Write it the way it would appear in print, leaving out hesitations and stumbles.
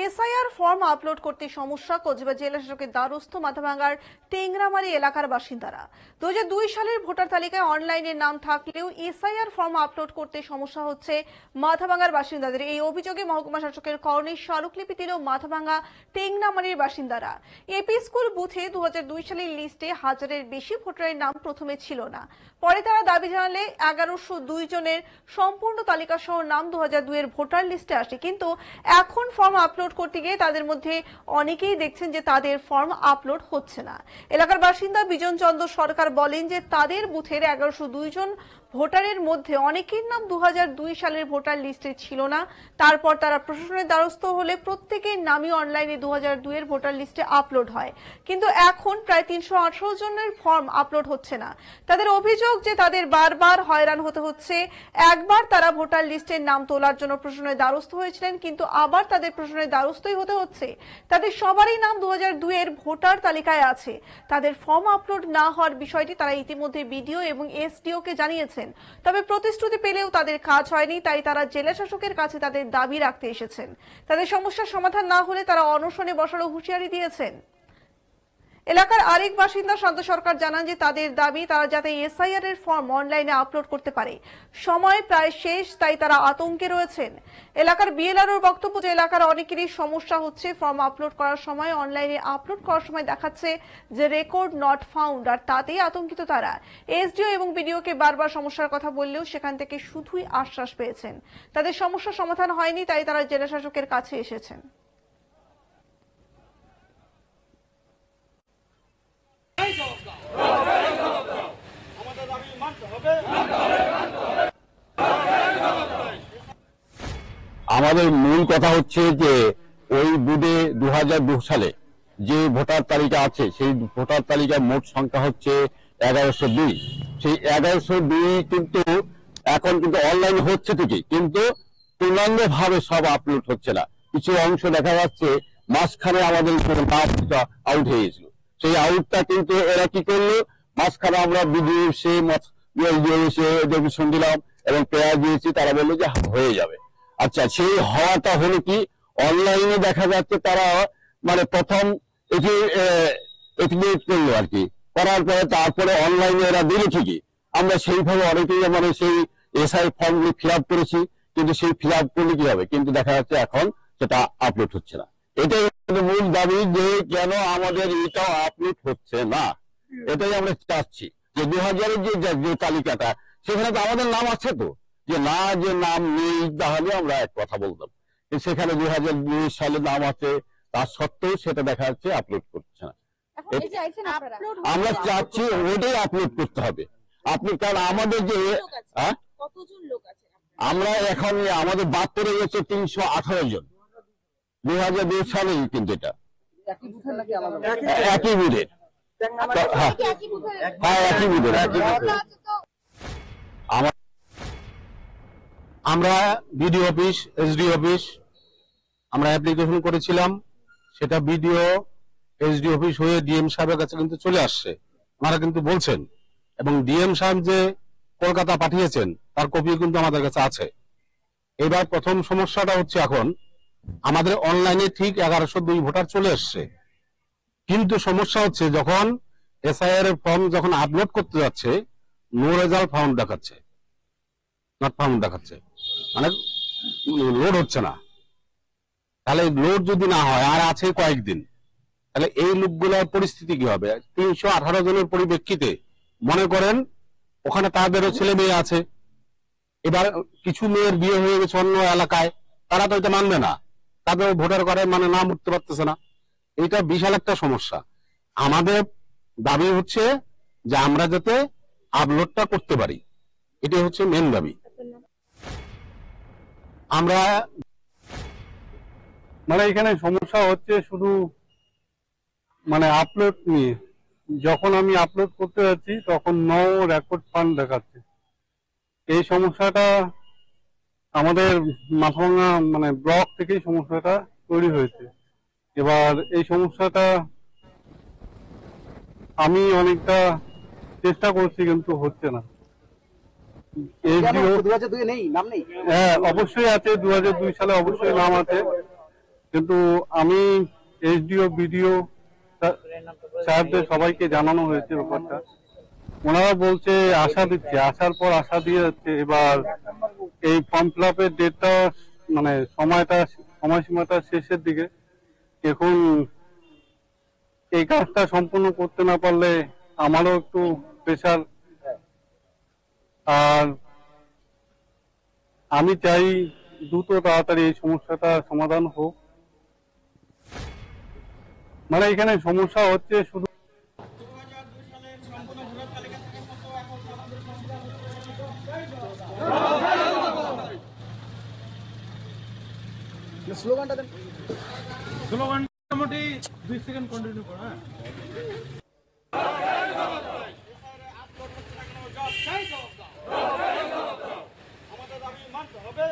SIR form upload করতে সমস্যা, কোচবিহার জেলা শাসকের দ্বারস্থ মাথাভাঙ্গার টেংরামারি এলাকার বাসিন্দারা। 2002 সালের ভোটার তালিকায় অনলাইনে নাম থাকলেও এসআইআর ফর্ম আপলোড করতে সমস্যা হচ্ছে মাথাভাঙ্গার বাসিন্দাদের। এই অভিযোগে মহকুমা শাসকের কর্ণে স্মারকলিপি দিল মাথাভাঙ্গা টেংরামারির বাসিন্দারা। এপি স্কুল বুথে 2002 সালের লিস্টে হাজারের বেশি ভোটারের নাম প্রথমে ছিল না, পরে তারা দাবি জানালে 1102 জনের সম্পূর্ণ তালিকা সহ নাম 2002 এর ভোটার লিস্টে আসে। কিন্তু এখন ফর্ম আপলোড করতে গিয়ে তাদের মধ্যে অনেকেই দেখছেন যে তাদের ফর্ম আপলোড হচ্ছে না। এলাকার বাসিন্দা বিজন চন্দ্র সরকার বলেন যে তাদের বুথের 1102 জন ভোটারের মধ্যে অনেকের নাম 2002 সালের ভোটার লিস্টে ছিল না। তারপর তারা প্রশাসনের দ্বারস্থ হলে প্রত্যেকের নামই অনলাইনে 2002 এর ভোটার লিস্টে আপলোড হয়, কিন্তু এখন প্রায় 318 জনের ফর্ম আপলোড হচ্ছে না। তাদের অভিযোগ যে তাদের বারবার হয়রান হতে হচ্ছে। একবার তারা ভোটার লিস্টের নাম তোলার জন্য প্রশাসনের দ্বারস্থ হয়েছিলেন, কিন্তু আবার তাদের প্রশাসনের দ্বারস্থই হতে হচ্ছে। তাদের সবারই নাম 2002 এর ভোটার তালিকায় আছে। তাদের ফর্ম আপলোড না হওয়ার বিষয়টি তারা ইতিমধ্যে বিডিও এবং এসডিও কে জানিয়েছেন, তবে প্রতিশ্রুতি পেলেও তাদের কাজ হয়নি। তাই তারা জেলা শাসকের কাছে তাদের দাবি রাখতে এসেছেন। তাদের সমস্যার সমাধান না হলে তারা অনশনে বসারও হুঁশিয়ারি দিয়েছেন। এলাকার আরেক বাসিন্দা শান্ত সরকার জানান যে তাদের দাবি তারা যাতে এসআইআর এর ফর্ম অনলাইনে আপলোড করতে পারে। সময় প্রায় শেষ, তাই তারা আতঙ্কে রয়েছেন। এলাকার বিএলআরওর বক্তব্য যে এলাকার অনেকেরই সমস্যা হচ্ছে। ফর্ম আপলোড করার সময় অনলাইনে আপলোড করার সময় দেখাচ্ছে যে রেকর্ড নট ফাউন্ড, আর তাতেই আতঙ্কিত তারা। এসডিও এবং বিডিওকে বারবার সমস্যার কথা বললেও সেখান থেকে শুধুই আশ্বাস পেয়েছেন। তাদের সমস্যার সমাধান হয়নি, তাই তারা জেলা শাসকের কাছে এসেছেন। আমাদের মূল কথা হচ্ছে যে ওই বুথে 2002 সালে যে ভোটার তালিকা আছে সেই ভোটার তালিকার মোট সংখ্যা হচ্ছে 1102। সেই 1102 কিন্তু এখন কিন্তু অনলাইন হচ্ছে ঠিকই, কিন্তু পূর্ণাঙ্গ ভাবে সব আপলোড হচ্ছে না। কিছু অংশ দেখা যাচ্ছে মাঝখানে আমাদের নামটা আউট হয়ে গেছিল। সেই আউটটা কিন্তু এরা কি করলো, মাঝখানে আমরা ভিডিও এসে শুনছিলাম এবং প্রেয়ার দিয়েছি, তারা বললো যে হয়ে যাবে। আচ্ছা, সেই হওয়াটা হলো কি, অনলাইনে দেখা যাচ্ছে তারা মানে প্রথম এটি করলো আর কি, করার পরে তারপরে অনলাইনে এরা দিল ঠিকই। আমরা সেইভাবে অনেকেই মানে সেই এসআই ফর্মগুলি ফিল আপ করেছি, কিন্তু সেই ফিল আপ করলে কি হবে, কিন্তু দেখা যাচ্ছে এখন সেটা আপলোড হচ্ছে না। এটাই মূল দাবি যে কেন আমাদের এটাও আপলোড হচ্ছে না। এটাই আমরা চাচ্ছি যে 2000-এর যে তালিকাটা, সেখানে তো আমাদের নাম আছে, তো যে না যে নাম নেই তাহলে আমরা এক কথা বলতাম। সেখানে 2002 সালে নাম আছে, তা সত্ত্বেও সেটা দেখা যাচ্ছে আপলোড করছে না। আমরা চাচ্ছি ওইটাই আপলোড করতে হবে। আপনি কারণ আমাদের যে আমরা এখন আমাদের বাদ পড়ে গেছে 318 জন 2002 সালে, কিন্তু এটা একই বুথের। হ্যাঁ, একই বুথের। আমরা বিডিও অফিস, এসডি অফিস আমরা অ্যাপ্লিকেশন করেছিলাম। সেটা বিডিও এসডি অফিস হয়ে ডিএম সাহেবের কাছে কিন্তু চলে আসছে, ওনারা কিন্তু বলছেন, এবং ডিএম সাহেব যে কলকাতা পাঠিয়েছেন তার কপি কিন্তু আমাদের কাছে আছে। এবার প্রথম সমস্যাটা হচ্ছে এখন আমাদের অনলাইনে ঠিক 1102 ভোটার চলে এসছে, কিন্তু সমস্যা হচ্ছে যখন এসআইআর ফর্ম যখন আপলোড করতে যাচ্ছে নো রেজাল্ট ফাউন্ড দেখাচ্ছে, নট ফাউন্ড দেখাচ্ছে, মানে লোড হচ্ছে না। তাহলে লোড যদি না হয় আর আছে কয়েকদিন, তাহলে এই লোকগুলোর পরিস্থিতি কি হবে? 318 জনের পরিপ্রেক্ষিতে মনে করেন ওখানে তাদেরও ছেলে মেয়ে আছে, এবার কিছু মেয়ের বিয়ে হয়ে গেছে অন্য এলাকায়, তারা তো এটা মানবে না, তাদের ভোটার করে মানে নাম উঠতে পারতেছে না। এটা বিশাল একটা সমস্যা। আমাদের দাবি হচ্ছে যে আমরা যাতে আপলোডটা করতে পারি, এটাই হচ্ছে মেন দাবি। আমরা মানে এখানে সমস্যা হচ্ছে শুধু মানে আপলোড নিয়ে। যখন আমি আপলোড করতে যাচ্ছি তখন নো রেকর্ড ফান্ড দেখাচ্ছে। এই সমস্যাটা আমাদের মাথাভাঙ্গা মানে ব্লক থেকেই সমস্যাটা তৈরি হয়েছে। এবার এই সমস্যাটা আমি অনেকটা চেষ্টা করছি, কিন্তু হচ্ছে না। হ্যাঁ, অবশ্যই আছে, 2002 সালে অবশ্যই নাম আছে, কিন্তু আমি এসডিও বিডিও সাহেবদের সবাইকে জানানো হয়েছে ব্যাপারটা। ওনারা বলছে আশা দিচ্ছে, আসার পর আশা দিয়ে যাচ্ছে। এবার এই ফর্ম ফিল আপের ডেটটা মানে সময়সীমাটা শেষের দিকে। এখন এই কাজটা সম্পূর্ণ করতে না পারলে আমারও একটু প্রেশার। আর আমি চাই দ্রুত তাড়াতাড়ি এই সমস্যাটা সমাধান হোক। মানে এখানে সমস্যা হচ্ছে শুধু স্লোগান মোটামুটি 2 সেকেন্ড কন্টিনিউ করো। আমাদের দাবি মানতে হবে।